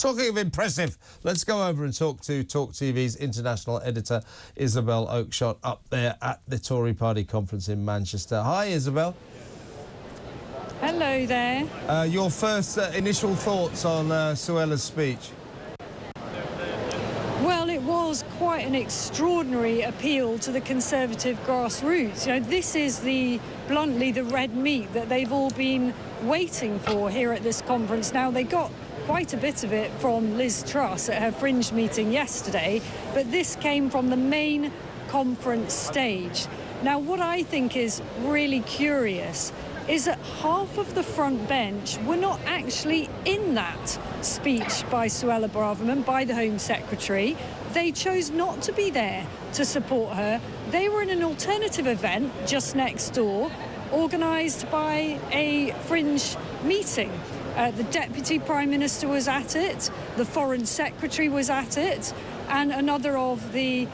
Talking of impressive, let's go over and talk to TalkTV's international editor, Isabel Oakeshott, up there at the Tory party conference in Manchester. Hi, Isabel. Hello there. Your first initial thoughts on Suella's speech? Well, it was quite an extraordinary appeal to the Conservative grassroots. You know, this is bluntly the red meat that they've all been waiting for here at this conference. Now, they got quite a bit of it from Liz Truss at her Fringe meeting yesterday, but this came from the main conference stage. Now, what I think is really curious is that half of the front bench were not actually in that speech by Suella Braverman, by the Home Secretary. They chose not to be there to support her. They were in an alternative event just next door, organised by a Fringe meeting. The Deputy Prime Minister was at it, the Foreign Secretary was at it, and another of the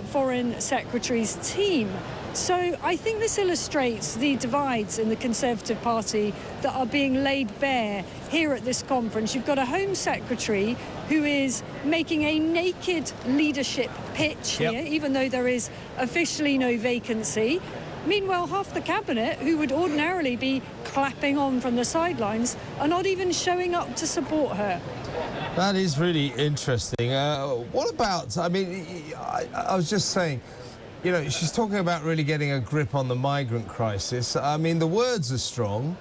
Foreign Secretary's team. So I think this illustrates the divides in the Conservative Party that are being laid bare here at this conference. You've got a Home Secretary who is making a naked leadership pitch here, even though there is officially no vacancy. Meanwhile, half the cabinet, who would ordinarily be clapping on from the sidelines, are not even showing up to support her. That is really interesting. What about, I mean, I was just saying, you know, she's talking about really getting a grip on the migrant crisis. I mean, the words are strong.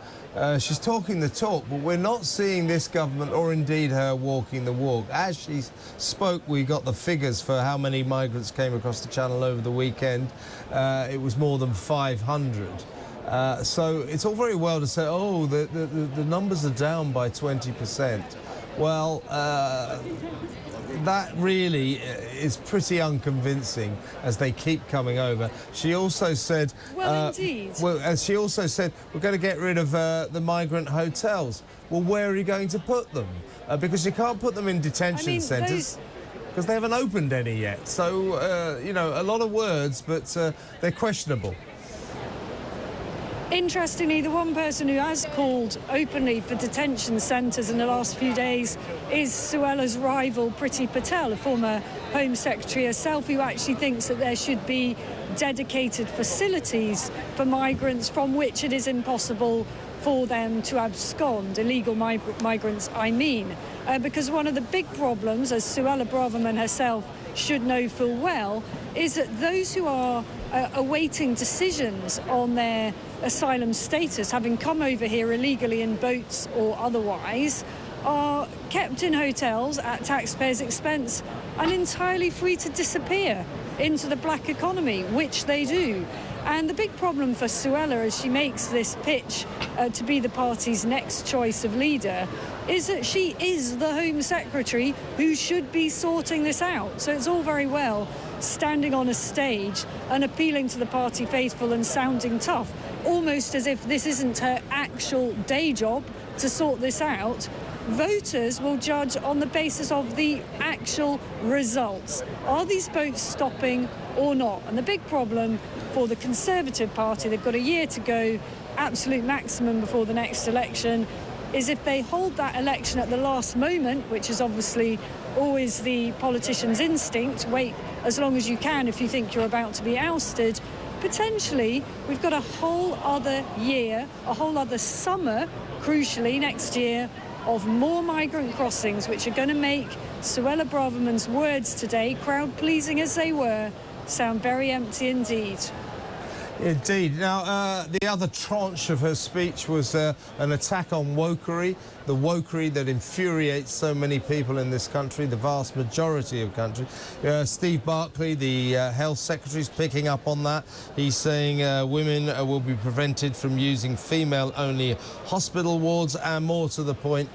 She's talking the talk, but we're not seeing this government, or indeed her, walking the walk. As she spoke, we got the figures for how many migrants came across the Channel over the weekend. It was more than 500. So it's all very well to say, oh, the numbers are down by 20%. Well, that really is pretty unconvincing as they keep coming over. She also said... Well, indeed. Well, as she also said, we're going to get rid of the migrant hotels. Well, where are you going to put them? Because you can't put them in detention centres because they haven't opened any yet. So, you know, a lot of words, but they're questionable. Interestingly, the one person who has called openly for detention centres in the last few days is Suella's rival, Priti Patel, a former Home Secretary herself, who actually thinks that there should be dedicated facilities for migrants from which it is impossible for them to abscond, illegal migrants, I mean. Because one of the big problems, as Suella Braverman herself should know full well, is that those who are awaiting decisions on their asylum status, having come over here illegally in boats or otherwise, are kept in hotels at taxpayers' expense and entirely free to disappear into the black economy, which they do. And the big problem for Suella, as she makes this pitch to be the party's next choice of leader, is that she is the Home Secretary who should be sorting this out. So it's all very well standing on a stage and appealing to the party faithful and sounding tough, almost as if this isn't her actual day job to sort this out. Voters will judge on the basis of the actual results. Are these boats stopping or not? And the big problem for the Conservative Party, they've got a year to go, absolute maximum before the next election, is if they hold that election at the last moment, which is obviously always the politician's instinct, wait as long as you can if you think you're about to be ousted, potentially we've got a whole other year, a whole other summer, crucially next year, of more migrant crossings, which are going to make Suella Braverman's words today, crowd-pleasing as they were, sound very empty indeed. Indeed. Now, the other tranche of her speech was an attack on Wokery, the Wokery that infuriates so many people in this country, the vast majority of country. Steve Barclay, the Health Secretary, is picking up on that. He's saying women will be prevented from using female-only hospital wards, and more to the point,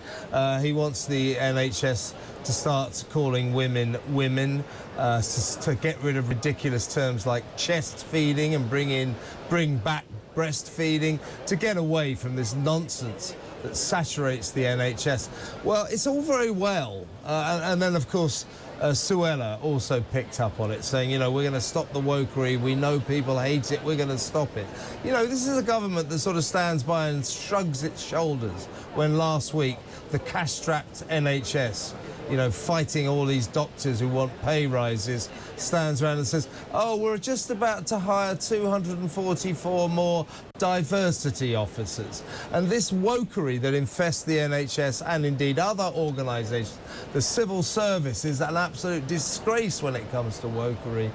he wants the NHS to start calling women women, to get rid of ridiculous terms like chest feeding and bring back breastfeeding, to get away from this nonsense that saturates the NHS. Well, it's all very well, and then of course Suella also picked up on it, saying, you know, we're going to stop the wokery, we know people hate it, we're going to stop it. You know, this is a government that sort of stands by and shrugs its shoulders when last week the cash-strapped NHS you know, fighting all these doctors who want pay rises, stands around and says, oh, we're just about to hire 244 more diversity officers. And this wokery that infests the NHS and indeed other organisations, the civil service, is an absolute disgrace when it comes to wokery.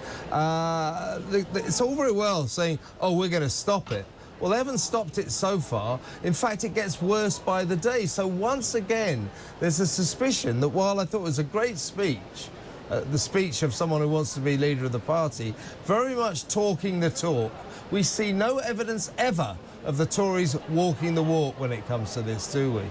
It's all very well saying, oh, we're going to stop it. Well, they haven't stopped it so far. In fact, it gets worse by the day. So once again, there's a suspicion that while I thought it was a great speech, the speech of someone who wants to be leader of the party, very much talking the talk, we see no evidence ever of the Tories walking the walk when it comes to this, do we?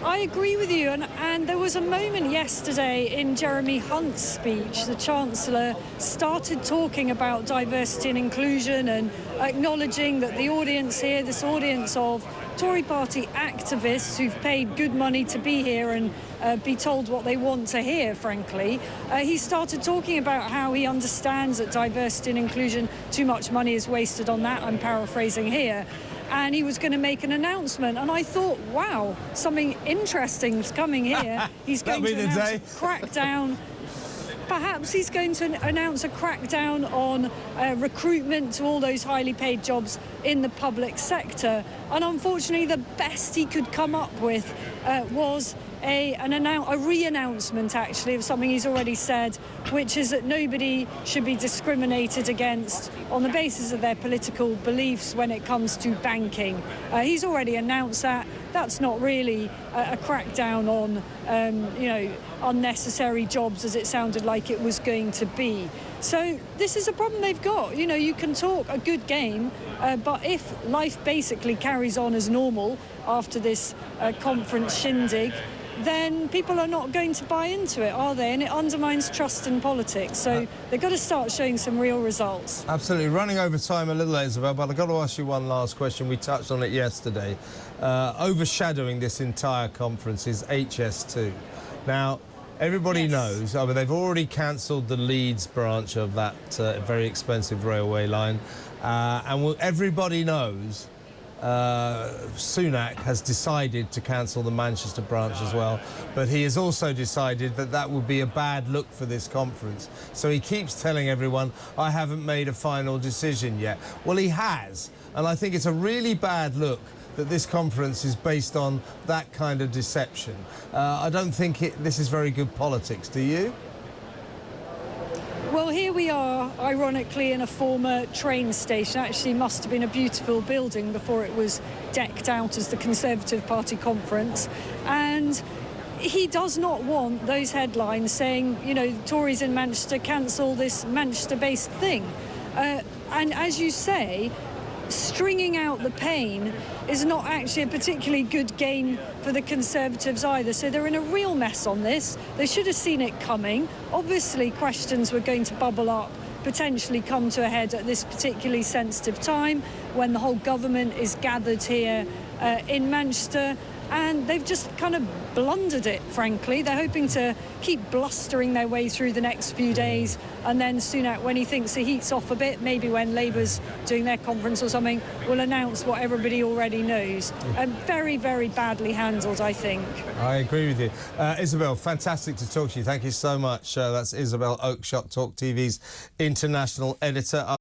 I agree with you, and there was a moment yesterday in Jeremy Hunt's speech. The Chancellor started talking about diversity and inclusion and acknowledging that the audience here, this audience of Tory party activists who've paid good money to be here and be told what they want to hear, frankly. He started talking about how he understands that diversity and inclusion, too much money is wasted on that, I'm paraphrasing here. And he was going to make an announcement. And I thought, wow, something interesting is coming here. He's going to announce a crackdown. Perhaps he's going to announce a crackdown on recruitment to all those highly paid jobs in the public sector. And unfortunately, the best he could come up with was a re-announcement, actually, of something he's already said, which is that nobody should be discriminated against on the basis of their political beliefs when it comes to banking. He's already announced that. That's not really a crackdown on, you know, unnecessary jobs as it sounded like it was going to be. So this is a problem they've got. You know, you can talk a good game, but if life basically carries on as normal after this conference shindig, then people are not going to buy into it, are they? And it undermines trust in politics. So they've got to start showing some real results. Absolutely. Running over time a little, Isabel, but I've got to ask you one last question. We touched on it yesterday. Overshadowing this entire conference is HS2. Now, everybody knows, I mean, they've already cancelled the Leeds branch of that very expensive railway line. And everybody knows Sunak has decided to cancel the Manchester branch as well, but he has also decided that that would be a bad look for this conference. So he keeps telling everyone, I haven't made a final decision yet. Well, he has, and I think it's a really bad look that this conference is based on that kind of deception. I don't think this is very good politics, do you? Well, here we are, ironically, in a former train station. Actually, must have been a beautiful building before it was decked out as the Conservative Party conference. And he does not want those headlines saying, you know, Tories in Manchester cancel this Manchester-based thing. And as you say, stringing out the pain is not actually a particularly good game for the Conservatives either. So they're in a real mess on this. They should have seen it coming. Obviously, questions were going to bubble up, potentially come to a head at this particularly sensitive time when the whole government is gathered here in Manchester. And they've just kind of blundered it, frankly. They're hoping to keep blustering their way through the next few days. And then Sunak, when he thinks the heat's off a bit, maybe when Labour's doing their conference or something, will announce what everybody already knows. Very, very badly handled, I think. I agree with you. Isabel, fantastic to talk to you. Thank you so much. That's Isabel Oakeshott, TalkTV's international editor.